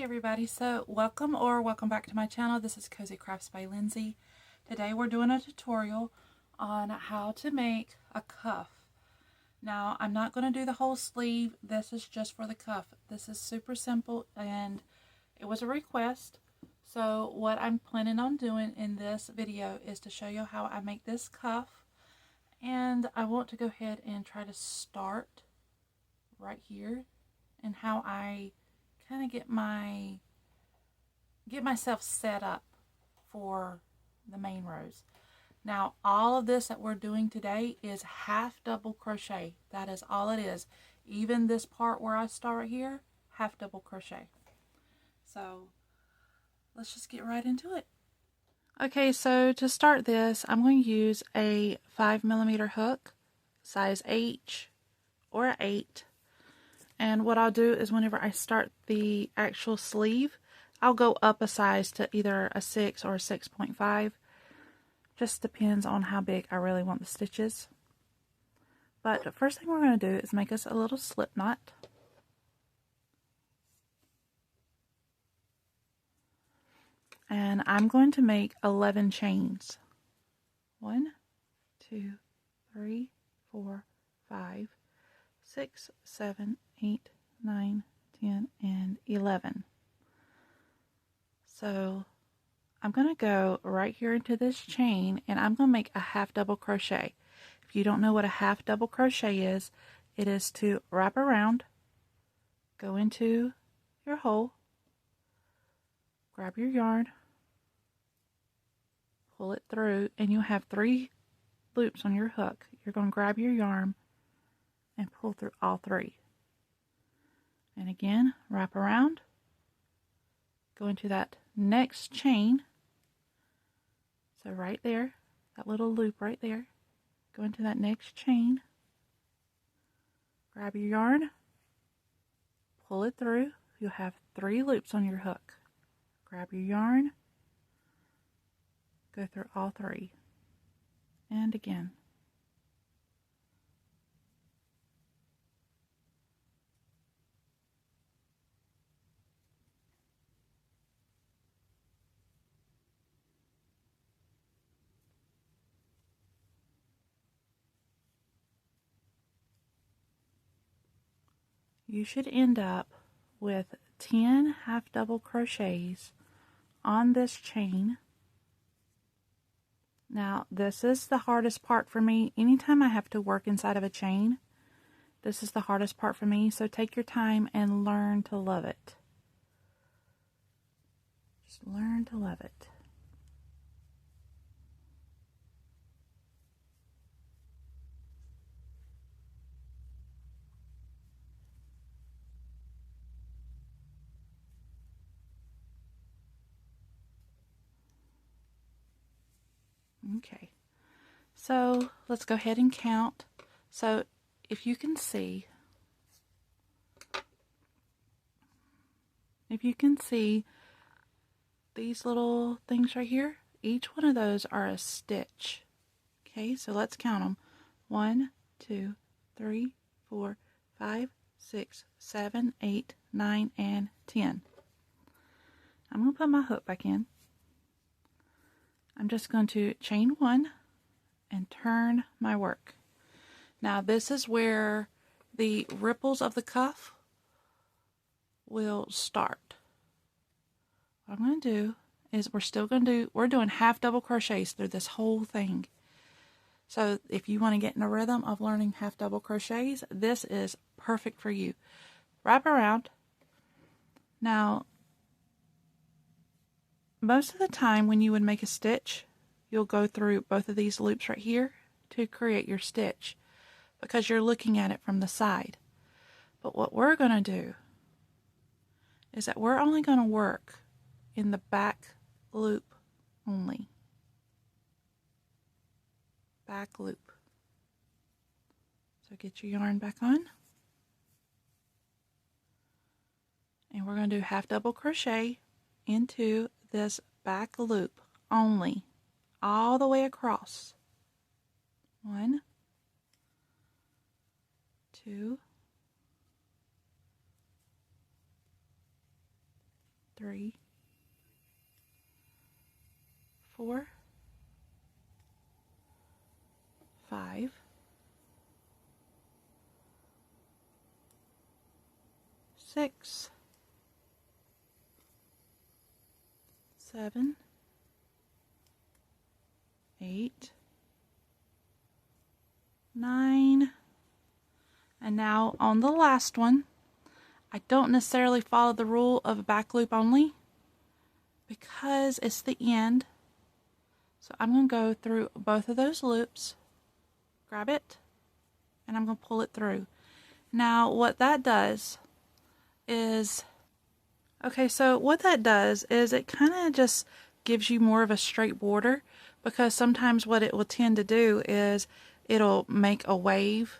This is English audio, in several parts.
everybody, so welcome back to my channel. This is Cozy Crafts by Lindsay. Today we're doing a tutorial on how to make a cuff. Now I'm not going to do the whole sleeve. This is just for the cuff. This is super simple and it was a request. So what I'm planning on doing in this video is to show you how I make this cuff, and I want to go ahead and try to start right here and how I kind of get myself set up for the main rows. Now all of this that we're doing today is half double crochet. That is all it is. Even this part where I start here, half double crochet. So let's just get right into it. Okay, so to start this, I'm going to use a 5mm hook, size H or an 8. And what I'll do is whenever I start the actual sleeve, I'll go up a size to either a 6 or a 6.5. Just depends on how big I really want the stitches. But the first thing we're going to do is make us a little slip knot. And I'm going to make 11 chains. 1, 2, 3, 4, 5, 6, 7, 8, 9, 10, and 11. So I'm going to go right here into this chain and I'm going to make a half double crochet. If you don't know what a half double crochet is, it is to wrap around, go into your hole, grab your yarn, pull it through, and you'll have 3 loops on your hook. You're going to grab your yarn and pull through all 3. And again, wrap around, go into that next chain. So right there, that little loop right there, go into that next chain, grab your yarn, pull it through. You'll have 3 loops on your hook. Grab your yarn, go through all 3, and again. You should end up with 10 half double crochets on this chain. Now this is the hardest part for me. Anytime I have to work inside of a chain, this is the hardest part for me, so take your time and learn to love it. Just learn to love it. Okay, so let's go ahead and count. So if you can see, these little things right here, each one of those are a stitch. Okay, so let's count them. 1, 2, 3, 4, 5, 6, 7, 8, 9, and 10. I'm going to put my hook back in. I'm just going to chain 1 and turn my work. Now this is where the ripples of the cuff will start. What I'm going to do is we're doing half double crochets through this whole thing. So if you want to get in the rhythm of learning half double crochets, this is perfect for you. Wrap around. Now most of the time when you would make a stitch, you'll go through both of these loops right here to create your stitch because you're looking at it from the side. But what we're going to do is that we're only going to work in the back loop only. Back loop. So get your yarn back on. And we're going to do half double crochet into this back loop only, all the way across. 1, 2, 3, 4, 5, 6, 7, 8, 9, and now on the last one, I don't necessarily follow the rule of a back loop only because it's the end. So I'm going to go through both of those loops, grab it, and I'm going to pull it through. Now what that does is, okay, so what that does is it kind of just gives you more of a straight border, because sometimes what it will tend to do is it'll make a wave,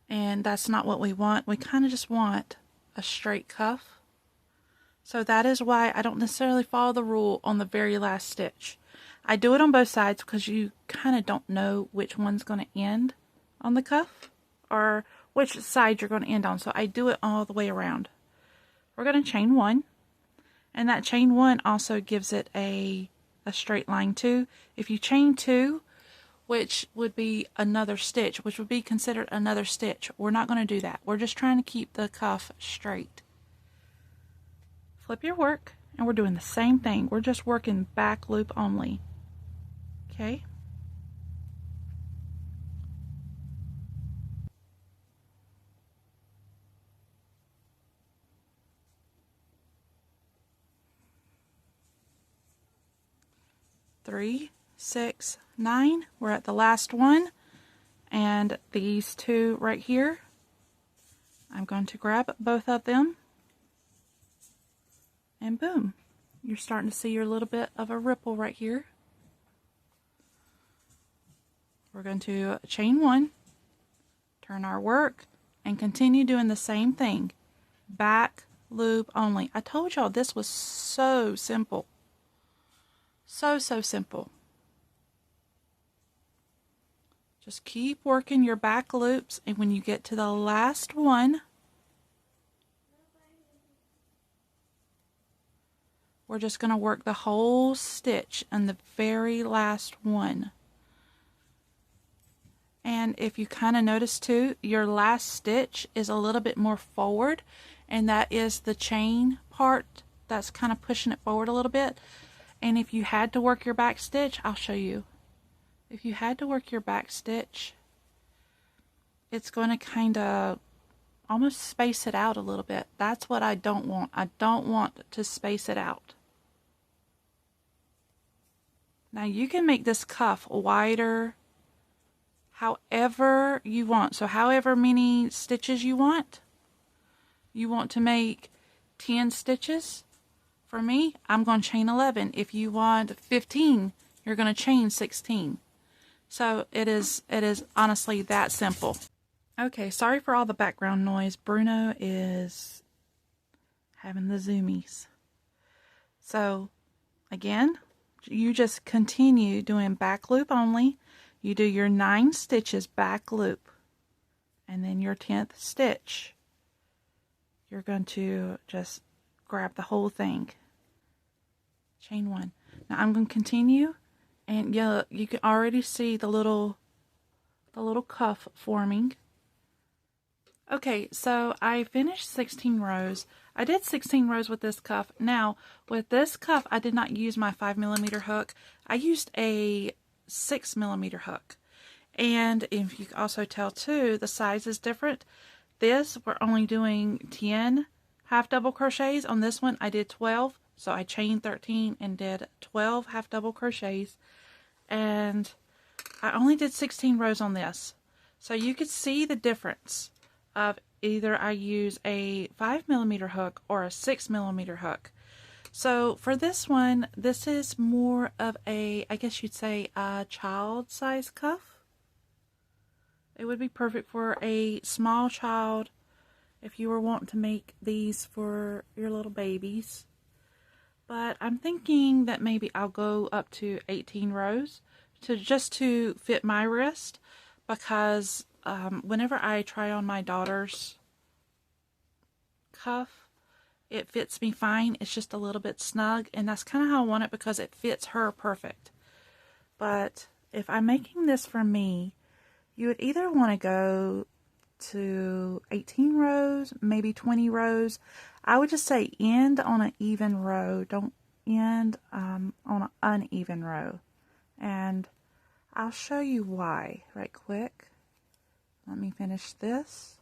and that's not what we want. We kind of just want a straight cuff. So that is why I don't necessarily follow the rule on the very last stitch. I do it on both sides because you kind of don't know which one's going to end on the cuff or which side you're going to end on. So I do it all the way around. We're going to chain 1, and that chain 1 also gives it a straight line too. If you chain 2, which would be another stitch, which would be considered another stitch, we're not going to do that. We're just trying to keep the cuff straight. Flip your work, and we're doing the same thing. We're just working back loop only. Okay? Three, 6, 9. We're at the last one, and these two right here, I'm going to grab both of them, and boom, you're starting to see your little bit of a ripple right here. We're going to chain 1, turn our work, and continue doing the same thing, back loop only. I told y'all this was so simple. So simple. Just keep working your back loops, and when you get to the last one, we're just going to work the whole stitch in the very last one. And if you kind of notice too, your last stitch is a little bit more forward, and that is the chain part that's kind of pushing it forward a little bit. And if you had to work your back stitch, I'll show you. If you had to work your back stitch, it's going to kind of almost space it out a little bit. That's what I don't want. I don't want to space it out. Now you can make this cuff wider however you want. So however many stitches you want to make 10 stitches. For me, I'm going to chain 11. If you want 15, you're going to chain 16. So it is honestly that simple. Okay, sorry for all the background noise. Bruno is having the zoomies. So again, you just continue doing back loop only. You do your 9 stitches back loop, and then your 10th stitch, you're going to just grab the whole thing. Chain 1. Now I'm going to continue, and you can already see the little cuff forming. Okay, so I finished 16 rows. I did 16 rows with this cuff. Now, with this cuff, I did not use my 5mm hook. I used a 6mm hook. And if you can also tell too, the size is different. This, we're only doing 10 half double crochets. On this one, I did 12. So I chained 13 and did 12 half double crochets. And I only did 16 rows on this. So you could see the difference of either I use a 5mm hook or a 6mm hook. So for this one, this is more of a, I guess you'd say, a child size cuff. It would be perfect for a small child if you were wanting to make these for your little babies. But I'm thinking that maybe I'll go up to 18 rows just to fit my wrist, because whenever I try on my daughter's cuff, It fits me fine. It's just a little bit snug, and that's kind of how I want it because it fits her perfect. But if I'm making this for me, you would either want to go to 18 rows, maybe 20 rows. I would just say end on an even row. Don't end on an uneven row. And I'll show you why right quick. Let me finish this.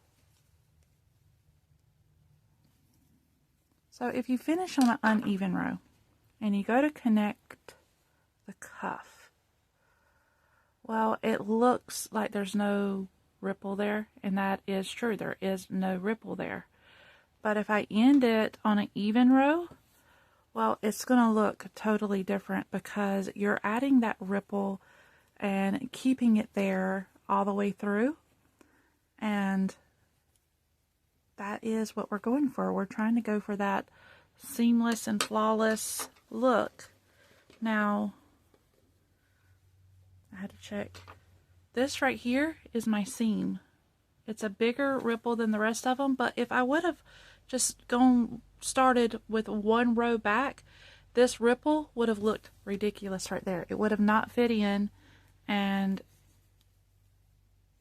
So if you finish on an uneven row and you go to connect the cuff, well, it looks like there's no ripple there, and that is true. There is no ripple there. But if I end it on an even row, well, it's going to look totally different because you're adding that ripple and keeping it there all the way through. And that is what we're going for. We're trying to go for that seamless and flawless look. Now, I had to check. This right here is my seam. It's a bigger ripple than the rest of them, but if I would have just started with one row back, this ripple would have looked ridiculous right there. It would have not fit in, and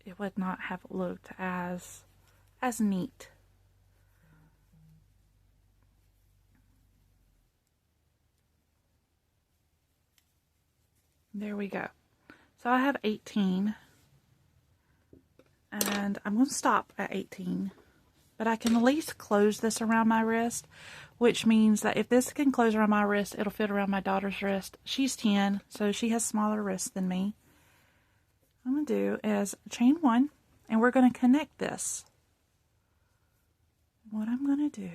it would not have looked as neat. There we go. So I have 18, and I'm going to stop at 18, but I can at least close this around my wrist, which means that if this can close around my wrist, it'll fit around my daughter's wrist. She's 10, so she has smaller wrists than me. What I'm going to do is chain 1, and we're going to connect this. What I'm going to do,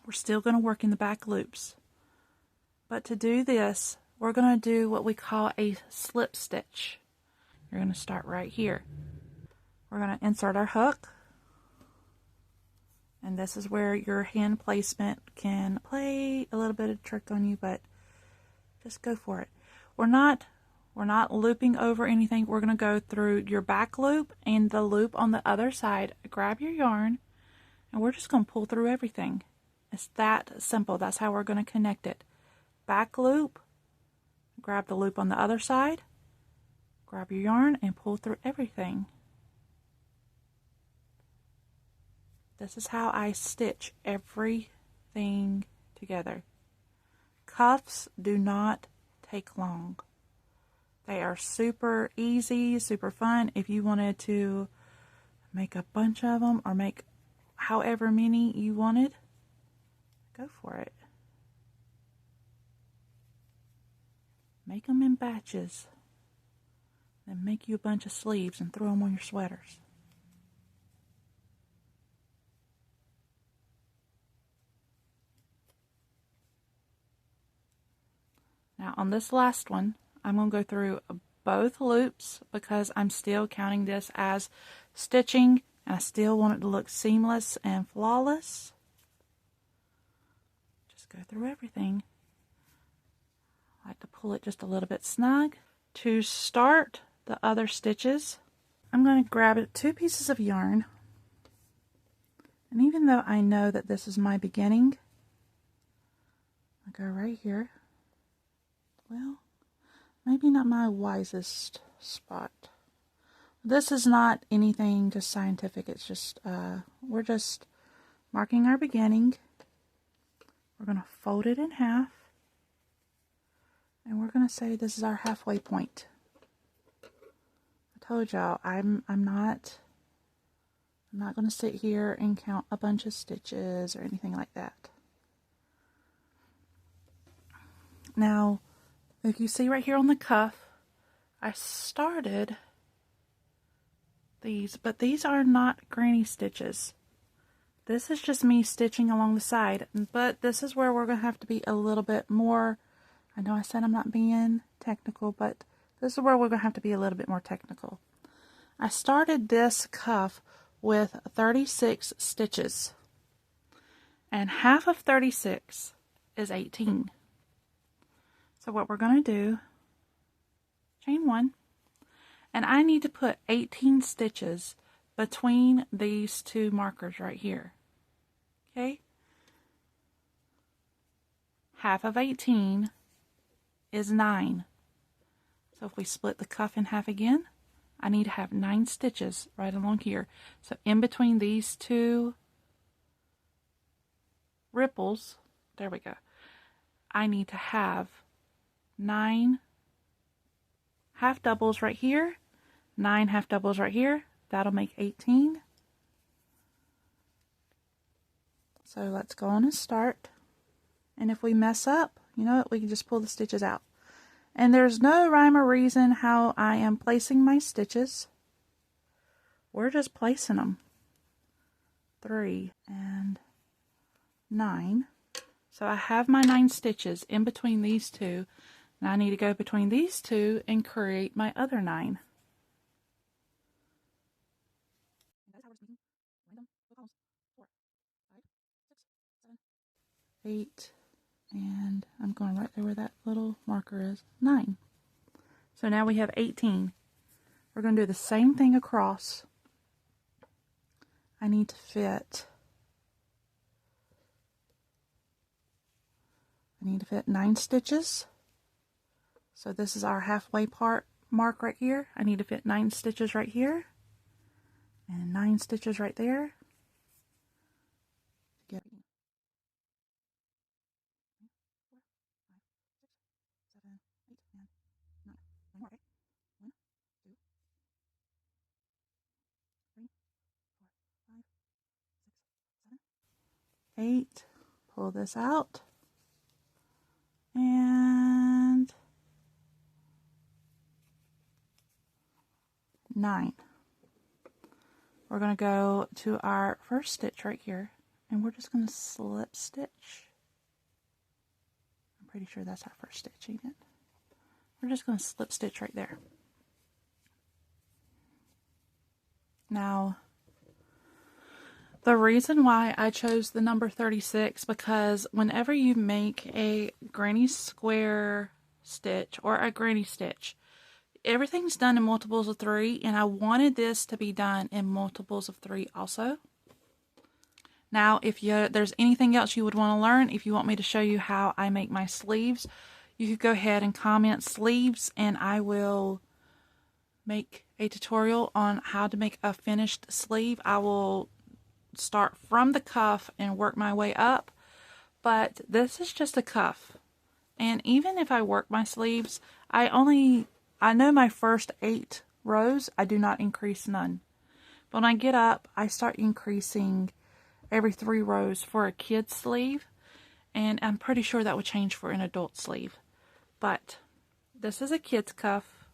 we're still going to work in the back loops, but to do this, we're going to do what we call a slip stitch. You're going to start right here. We're going to insert our hook, and this is where your hand placement can play a little bit of trick on you, but just go for it. We're not looping over anything. We're going to go through your back loop and the loop on the other side. Grab your yarn, and we're just going to pull through everything. It's that simple. That's how we're going to connect it. Back loop, grab the loop on the other side, grab your yarn, and pull through everything. This is how I stitch everything together. Cuffs do not take long. They are super easy, super fun. If you wanted to make a bunch of them or make however many you wanted, go for it. Make them in batches. Then make you a bunch of sleeves and throw them on your sweaters. Now on this last one, I'm going to go through both loops because I'm still counting this as stitching, and I still want it to look seamless and flawless. Just go through everything. I like to pull it just a little bit snug. To start the other stitches, I'm going to grab 2 pieces of yarn, and even though I know that this is my beginning, I go right here. Well, maybe not my wisest spot. This is not anything just scientific. It's just, we're just marking our beginning. We're going to fold it in half. And we're going to say this is our halfway point. I told y'all, I'm not going to sit here and count a bunch of stitches or anything like that. Now, if you see right here on the cuff, I started these, but these are not granny stitches. This is just me stitching along the side, but this is where we're going to have to be a little bit more. I know I said I'm not being technical, but this is where we're going to have to be a little bit more technical. I started this cuff with 36 stitches, and half of 36 is 18. So what we're going to do, chain 1, and I need to put 18 stitches between these 2 markers right here. Okay? Half of 18 is 9. So if we split the cuff in half again, I need to have 9 stitches right along here. So in between these two ripples, there we go, I need to have 9 half doubles right here, 9 half doubles right here. That'll make 18. So let's go on and start. And if we mess up, you know what, we can just pull the stitches out. And there's no rhyme or reason how I am placing my stitches. We're just placing them. 3 and 9. So I have my 9 stitches in between these two. Now I need to go between these two and create my other 9. 8, and I'm going right there where that little marker is, 9. So now we have 18. We're going to do the same thing across. I need to fit 9 stitches. So this is our halfway part mark right here. I need to fit 9 stitches right here and 9 stitches right there. Get 8. Pull this out. And 9. We're going to go to our first stitch right here, and we're just going to slip stitch. I'm pretty sure that's our first stitch, ain't it? We're just going to slip stitch right there. Now, the reason why I chose the number 36, because whenever you make a granny square stitch or a granny stitch, everything's done in multiples of 3, and I wanted this to be done in multiples of 3 also. Now, if there's anything else you would want to learn, if you want me to show you how I make my sleeves, you could go ahead and comment sleeves, and I will make a tutorial on how to make a finished sleeve. I will start from the cuff and work my way up, but this is just a cuff. And even if I work my sleeves, I know my first 8 rows, I do not increase none. But when I get up, I start increasing every 3 rows for a kid's sleeve, and I'm pretty sure that would change for an adult sleeve. But this is a kid's cuff,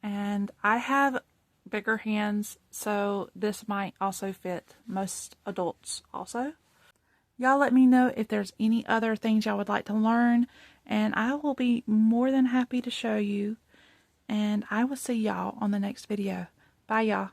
and I have bigger hands, so this might also fit most adults also. Y'all let me know if there's any other things y'all would like to learn, and I will be more than happy to show you. And I will see y'all on the next video. Bye, y'all.